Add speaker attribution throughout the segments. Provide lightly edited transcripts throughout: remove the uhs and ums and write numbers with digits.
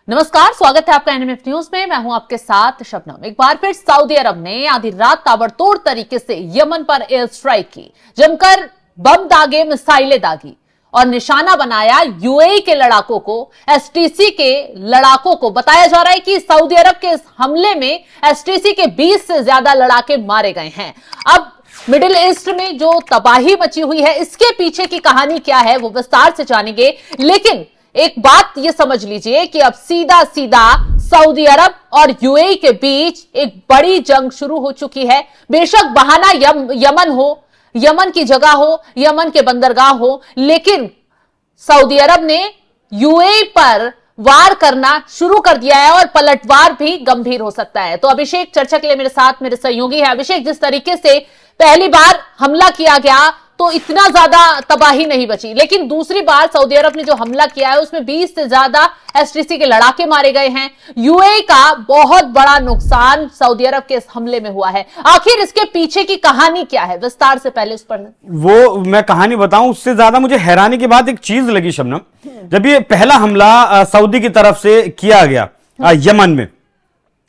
Speaker 1: नमस्कार, स्वागत है आपका एनएमएफ न्यूज में। मैं हूं आपके साथ शबनम। एक बार फिर सऊदी अरब ने आधी रात ताबड़तोड़ तरीके से यमन पर एयर स्ट्राइक की, जमकर बम दागे, मिसाइलें दागी और निशाना बनाया यूएई के लड़ाकों को, एसटीसी के लड़ाकों को। बताया जा रहा है कि सऊदी अरब के इस हमले में एसटीसी के 20 से ज्यादा लड़ाके मारे गए हैं। अब मिडिल ईस्ट में जो तबाही मची हुई है, इसके पीछे की कहानी क्या है वो विस्तार से जानेंगे। लेकिन एक बात ये समझ लीजिए कि अब सीधा सीधा सऊदी अरब और यूएई के बीच एक बड़ी जंग शुरू हो चुकी है। बेशक बहाना यमन हो, यमन की जगह हो, यमन के बंदरगाह हो, लेकिन सऊदी अरब ने यूएई पर वार करना शुरू कर दिया है और पलटवार भी गंभीर हो सकता है। तो अभिषेक चर्चा के लिए मेरे साथ मेरे सहयोगी है। अभिषेक, जिस तरीके से पहली बार हमला किया गया तो इतना ज्यादा तबाही नहीं बची, लेकिन दूसरी बार सऊदी अरब ने जो हमला किया है उसमें 20 से ज्यादा एसटीसी के लड़ाके मारे गए हैं। यूएई का बहुत बड़ा नुकसान सऊदी अरब के इस हमले में हुआ है। आखिर इसके पीछे की कहानी क्या है, विस्तार से पहले उस पर
Speaker 2: वो मैं कहानी बताऊं, उससे ज्यादा मुझे हैरानी की बात एक चीज लगी शबनम। जब ये पहला हमला सऊदी की तरफ से किया गया यमन में,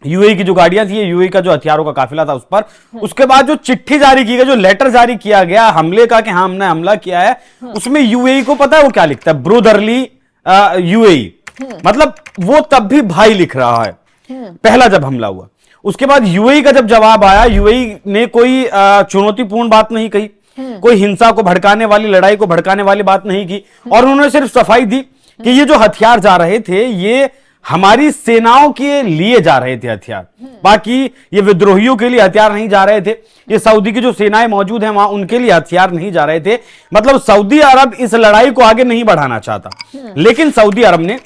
Speaker 2: यूएई की जो गाड़ियां थी, यूएई का जो हथियारों का काफिला था उस पर, उसके बाद जो चिट्ठी जारी की गई, जो लेटर जारी किया गया हमले का कि हाँ हमने हमला किया है, उसमें यूएई को पता है वो क्या लिखता है? ब्रोदरली यूएई, मतलब वो तब भी भाई लिख रहा है। पहला जब हमला हुआ, उसके बाद यूएई का जब जवाब आया, यूएई ने कोई चुनौतीपूर्ण बात नहीं कही, कोई हिंसा को भड़काने वाली, लड़ाई को भड़काने वाली बात नहीं की, और उन्होंने सिर्फ सफाई दी कि ये जो हथियार जा रहे थे ये हमारी सेनाओं के लिए जा रहे थे हथियार, बाकी ये विद्रोहियों के लिए हथियार नहीं जा रहे थे, ये सऊदी की जो सेनाएं मौजूद हैं वहां उनके लिए हथियार नहीं जा रहे थे। मतलब सऊदी अरब इस लड़ाई को आगे नहीं बढ़ाना चाहता, लेकिन सऊदी अरब ने,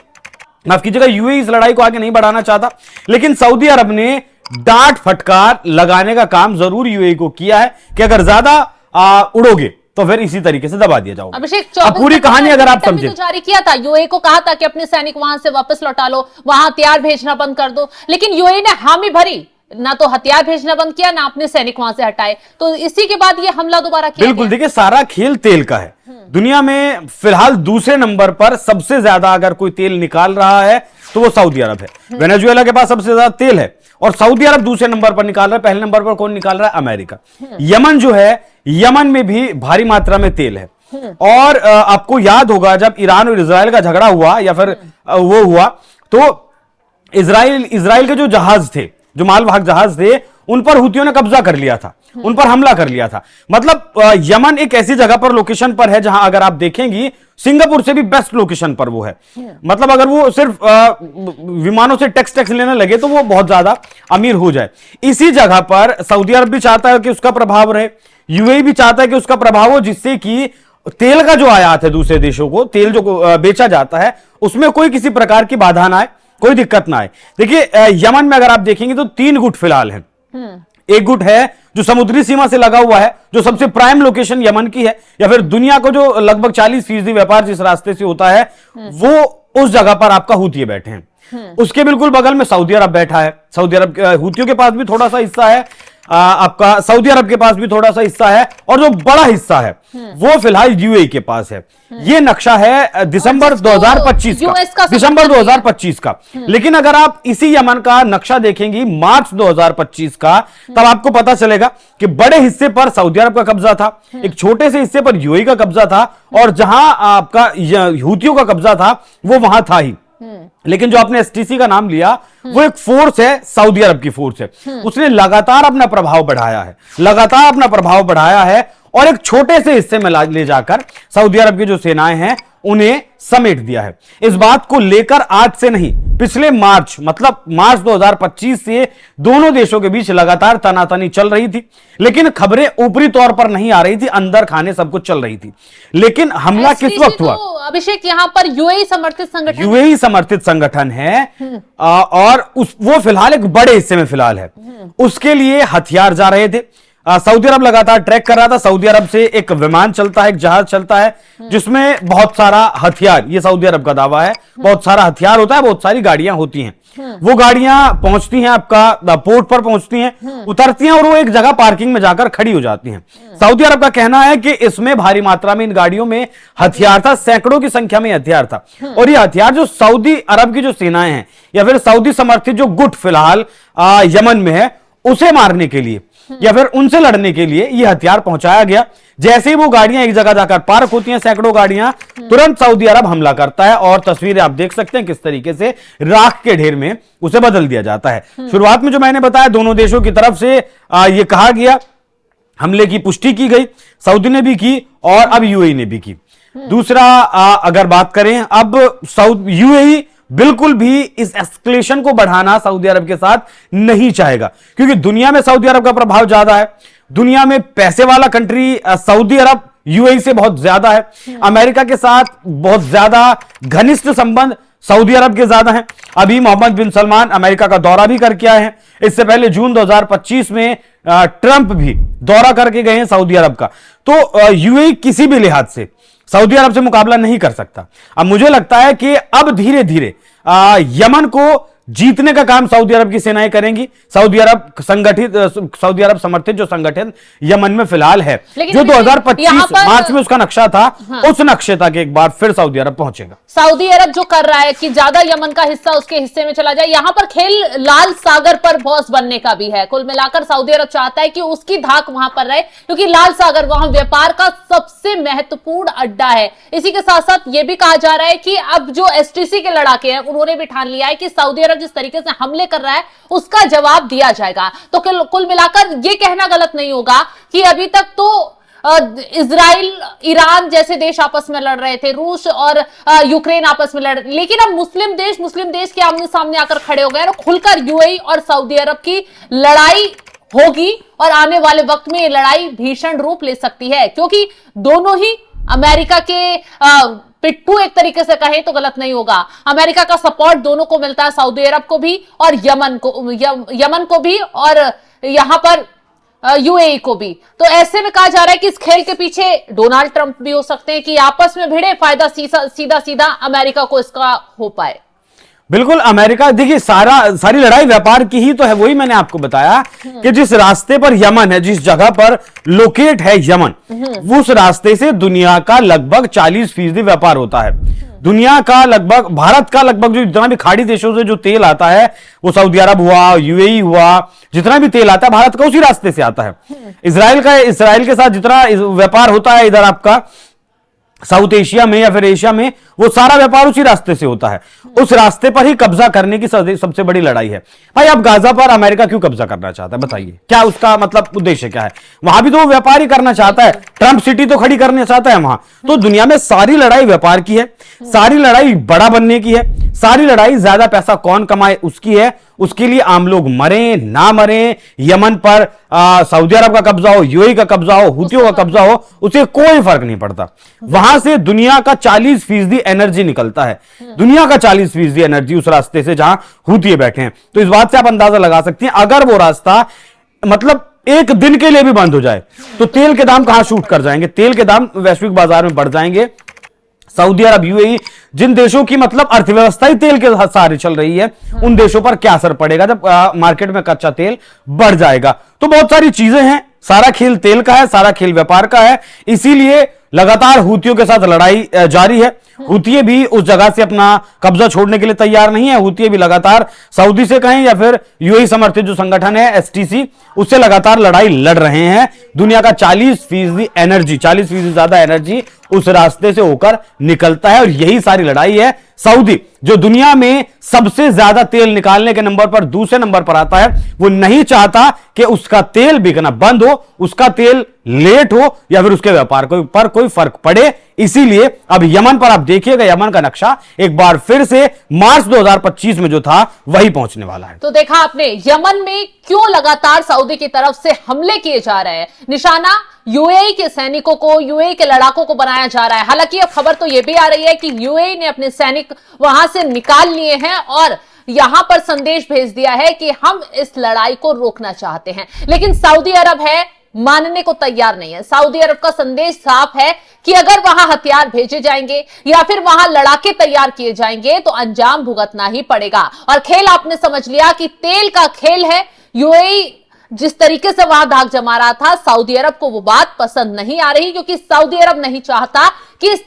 Speaker 2: माफ कीजिएगा, यूएई इस लड़ाई को आगे नहीं बढ़ाना चाहता, लेकिन सऊदी अरब ने डांट फटकार लगाने का काम जरूर यूएई को किया है कि अगर ज्यादा उड़ोगे तो फिर इसी तरीके से दबा दिया जाओगे।
Speaker 1: अभिषेक,
Speaker 2: अब पूरी कहानी अगर आप समझे,
Speaker 1: तो जारी किया था, यूएई को कहा था कि अपने सैनिक वहां से वापस लौटा लो, वहां हथियार भेजना बंद कर दो, लेकिन यूएई ने हामी भरी, ना तो हथियार भेजना बंद किया, ना अपने सैनिक वहां से हटाए। तो इसी के बाद ये हमला दोबारा किया।
Speaker 2: बिल्कुल, देखिए सारा खेल तेल का है। दुनिया में फिलहाल दूसरे नंबर पर सबसे ज्यादा अगर कोई तेल निकाल रहा है तो वो सऊदी अरब है। वेनेजुएला के पास सबसे ज्यादा तेल है और सऊदी अरब दूसरे नंबर पर निकाल रहा है। पहले नंबर पर कौन निकाल रहा है? अमेरिका। यमन जो है, यमन में भी भारी मात्रा में तेल है। और आपको याद होगा जब ईरान और इजराइल का झगड़ा हुआ या फिर वो हुआ, तो इजराइल के जो जहाज थे, जो मालवाहक जहाज थे, उन पर हुतियों ने कब्जा कर लिया था, उन पर हमला कर लिया था। मतलब यमन एक ऐसी जगह पर, लोकेशन पर है जहां अगर आप देखेंगी सिंगापुर से भी बेस्ट लोकेशन पर वो है। मतलब अगर वो सिर्फ विमानों से टैक्स लेने लगे तो वो बहुत ज्यादा अमीर हो जाए। इसी जगह पर सऊदी अरब भी चाहता है कि उसका प्रभाव रहे, यूएई भी चाहता है कि उसका प्रभाव हो, जिससे कि तेल का जो आयात है दूसरे देशों को, तेल जो बेचा जाता है उसमें कोई किसी प्रकार की बाधा ना आए, कोई दिक्कत ना आए। देखिए यमन में अगर आप देखेंगे तो 3 गुट फिलहाल है। एक गुट है जो समुद्री सीमा से लगा हुआ है, जो सबसे प्राइम लोकेशन यमन की है, या फिर दुनिया को जो लगभग 40% व्यापार जिस रास्ते से होता है वो उस जगह पर आपका हुती बैठे हैं। उसके बिल्कुल बगल में सऊदी अरब बैठा है। सऊदी अरब हुतियों के पास भी थोड़ा सा हिस्सा है, आपका सऊदी अरब के पास भी थोड़ा सा हिस्सा है, और जो बड़ा हिस्सा है वो फिलहाल यूएई के पास है। ये नक्शा है दिसंबर 2025 का, दिसंबर 2025 का। लेकिन अगर आप इसी यमन का नक्शा देखेंगी मार्च 2025 का, तब आपको पता चलेगा कि बड़े हिस्से पर सऊदी अरब का कब्जा था, एक छोटे से हिस्से पर यूएई का कब्जा था, और जहां आपका हुतियों का कब्जा था वो वहां था ही। लेकिन जो आपने एसटीसी का नाम लिया, वो एक फोर्स है, सऊदी अरब की फोर्स है। उसने लगातार अपना प्रभाव बढ़ाया है, लगातार अपना प्रभाव बढ़ाया है, और एक छोटे से हिस्से में ले जाकर सऊदी अरब की जो सेनाएं हैं उन्हें समेट दिया है। इस बात को लेकर आज से नहीं, पिछले मार्च, मतलब मार्च 2025 से दोनों देशों के बीच लगातार तनातनी चल रही थी, लेकिन खबरें ऊपरी तौर पर नहीं आ रही थी, अंदर खाने सब कुछ चल रही थी। लेकिन हमला किस वक्त हुआ?
Speaker 1: अभिषेक, यहां पर यूएई
Speaker 2: समर्थित संगठन है, और वो फिलहाल एक बड़े हिस्से में फिलहाल है। उसके लिए हथियार जा रहे थे, सऊदी अरब लगातार ट्रैक कर रहा था। सऊदी अरब से एक विमान चलता है, एक जहाज चलता है जिसमें बहुत सारा हथियार, ये सऊदी अरब का दावा है, बहुत सारा हथियार होता है, बहुत सारी गाड़ियां होती हैं। वो गाड़ियां पहुंचती हैं आपका पोर्ट पर पहुंचती हैं, उतरती हैं और वो एक जगह पार्किंग में जाकर खड़ी हो जाती हैं। सऊदी अरब का कहना है कि इसमें भारी मात्रा में इन गाड़ियों में हथियार था, सैकड़ों की संख्या में हथियार था। और ये हथियार जो सऊदी अरब की जो सेनाएं हैं या फिर सऊदी समर्थित जो गुट फिलहाल यमन में है उसे मारने के लिए या फिर उनसे लड़ने के लिए यह हथियार पहुंचाया गया। जैसे ही वो गाड़ियां एक जगह जाकर पार्क होती हैं, सैकड़ों गाड़ियां, तुरंत सऊदी अरब हमला करता है और तस्वीरें आप देख सकते हैं किस तरीके से राख के ढेर में उसे बदल दिया जाता है। शुरुआत में जो मैंने बताया दोनों देशों की तरफ से यह कहा गया, हमले की पुष्टि की गई, सऊदी ने भी की और अब यूएई ने भी की। दूसरा अगर बात करें, अब यूएई बिल्कुल भी इस एस्केलेशन को बढ़ाना सऊदी अरब के साथ नहीं चाहेगा, क्योंकि दुनिया में सऊदी अरब का प्रभाव ज्यादा है। दुनिया में पैसे वाला कंट्री सऊदी अरब यूएई से बहुत ज्यादा है। अमेरिका के साथ बहुत ज्यादा घनिष्ठ संबंध सऊदी अरब के ज्यादा हैं। अभी मोहम्मद बिन सलमान अमेरिका का दौरा भी करके आए हैं। इससे पहले जून 2025 में ट्रंप भी दौरा करके गए हैं सऊदी अरब का। तो यूएई किसी भी लिहाज से सऊदी अरब से मुकाबला नहीं कर सकता। अब मुझे लगता है कि अब धीरे धीरे यमन को जीतने का काम सऊदी अरब की सेनाएं करेंगी। सऊदी अरब समर्थित जो संगठन यमन में फिलहाल है, जो 2025 मार्च में उसका नक्शा था, उस नक्शे तक एक बार फिर सऊदी अरब पहुंचेगा।
Speaker 1: सऊदी अरब जो कर रहा है कि ज्यादा यमन का हिस्सा उसके हिस्से में चला जाए, यहां पर खेल लाल सागर पर बॉस बनने का भी है। कुल मिलाकर सऊदी अरब चाहता है कि उसकी धाक वहां पर रहे, क्योंकि लाल सागर वहां व्यापार का सबसे महत्वपूर्ण अड्डा है। इसी के साथ साथ यह भी कहा जा रहा है कि अब जो एसटीसी के लड़ाके हैं उन्होंने भी ठान लिया है कि सऊदी अरब जिस तरीके से हमले कर रहा है उसका जवाब दिया जाएगा। तो कुल मिलाकर यह कहना गलत नहीं होगा कि अभी तक तो इजराइल, ईरान जैसे देश आपस में लड़ रहे थे, रूस और यूक्रेन आपस में लड़ रहे, लेकिन अब मुस्लिम देश के आमने सामने आकर खड़े हो गए और खुलकर यूएई और सऊदी अरब की लड़ाई होगी। और आने वाले वक्त में ये लड़ाई भीषण रूप ले सकती है, क्योंकि दोनों ही अमेरिका के पिट्ठू एक तरीके से कहें तो गलत नहीं होगा। अमेरिका का सपोर्ट दोनों को मिलता है, सऊदी अरब को भी और यमन को भी और यहां पर यूएई को भी। तो ऐसे में कहा जा रहा है कि इस खेल के पीछे डोनाल्ड ट्रंप भी हो सकते हैं कि आपस में भिड़े, फायदा सीधा अमेरिका को इसका हो पाए।
Speaker 2: बिल्कुल, अमेरिका देखिए सारी लड़ाई व्यापार की ही तो है। वही मैंने आपको बताया कि जिस रास्ते पर यमन है, जिस जगह पर लोकेट है यमन, उस रास्ते से दुनिया का लगभग 40% व्यापार होता है। दुनिया का लगभग, भारत का लगभग जो जितना भी खाड़ी देशों से जो तेल आता है, वो सऊदी अरब हुआ, यूएई हुआ, जितना भी तेल आता है भारत का उसी रास्ते से आता है। इजराइल के साथ जितना व्यापार होता है इधर आपका साउथ एशिया में या फिर एशिया में, वो सारा व्यापार उसी रास्ते से होता है। उस रास्ते पर ही कब्जा करने की सबसे बड़ी लड़ाई है। भाई अब गाजा पर अमेरिका क्यों कब्जा करना चाहता है, बताइए क्या उसका मतलब उद्देश्य क्या है? वहां भी तो वो व्यापार ही करना चाहता है, ट्रंप सिटी तो खड़ी करना चाहता है वहां। तो दुनिया में सारी लड़ाई व्यापार की है, सारी लड़ाई बड़ा बनने की है, सारी लड़ाई ज्यादा पैसा कौन कमाए उसकी है। उसके लिए आम लोग मरे ना मरे, यमन पर सऊदी अरब का कब्जा हो, यूएई का कब्जा हो, हुतियों का कब्जा हो, उसे कोई फर्क नहीं पड़ता। वहां से दुनिया का 40% एनर्जी निकलता है, दुनिया का 40% एनर्जी उस रास्ते से जहां हुतिये बैठे हैं। तो इस बात से आप अंदाजा लगा सकते हैं, अगर वो रास्ता मतलब एक दिन के लिए भी बंद हो जाए तो तेल के दाम कहां शूट कर जाएंगे, तेल के दाम वैश्विक बाजार में बढ़ जाएंगे। सऊदी अरब, यूएई, जिन देशों की मतलब अर्थव्यवस्था ही तेल के सहारे चल रही है, उन देशों पर क्या असर पड़ेगा जब मार्केट में कच्चा तेल बढ़ जाएगा। तो बहुत सारी चीजें हैं, सारा खेल तेल का है, सारा खेल व्यापार का है। इसीलिए लगातार हुतियों के साथ लड़ाई जारी है। हुतिये भी उस जगह से अपना कब्जा छोड़ने के लिए तैयार नहीं है। हुतिये भी लगातार सऊदी से कहें या फिर यूएई समर्थित जो संगठन है एसटीसी, उससे लगातार लड़ाई लड़ रहे हैं। दुनिया का 40% एनर्जी, 40% ज्यादा एनर्जी उस रास्ते से होकर निकलता है और यही सारी लड़ाई है। सऊदी जो दुनिया में सबसे ज्यादा तेल निकालने के नंबर पर दूसरे नंबर पर आता है, वो नहीं चाहता कि उसका तेल बिकना बंद हो, उसका तेल लेट हो या फिर उसके व्यापार पर कोई फर्क पड़े। इसीलिए अब यमन पर आप देखिएगा, यमन का नक्शा एक बार फिर से मार्च 2025 में जो था वही पहुंचने वाला है।
Speaker 1: तो देखा आपने यमन में क्यों लगातार सऊदी की तरफ से हमले किए जा रहे हैं। निशाना यूएई के सैनिकों को, यूएई के लड़ाकों को बनाया जा रहा है। हालांकि अब खबर तो यह भी आ रही है कि यूएई ने अपने सैनिक वहां से निकाल लिए हैं और यहां पर संदेश भेज दिया है कि हम इस लड़ाई को रोकना चाहते हैं। लेकिन सऊदी अरब है मानने को तैयार नहीं है। सऊदी अरब का संदेश साफ है कि अगर वहां हथियार भेजे जाएंगे या फिर वहां लड़ाके तैयार किए जाएंगे तो अंजाम भुगतना ही पड़ेगा। और खेल आपने समझ लिया कि तेल का खेल है। यूएई जिस तरीके से वहां धाक जमा रहा था, सऊदी अरब को वो बात पसंद नहीं आ रही, क्योंकि सऊदी अरब नहीं चाहता कि इस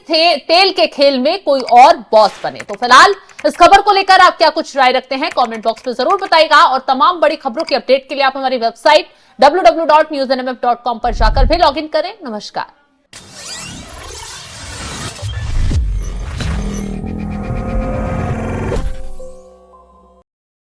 Speaker 1: तेल के खेल में कोई और बॉस बने। तो फिलहाल इस खबर को लेकर आप क्या कुछ राय रखते हैं, कमेंट बॉक्स में जरूर बताइएगा। और तमाम बड़ी खबरों की अपडेट के लिए आप हमारी वेबसाइट www.newsnmf.com पर जाकर भी लॉगिन करें। नमस्कार।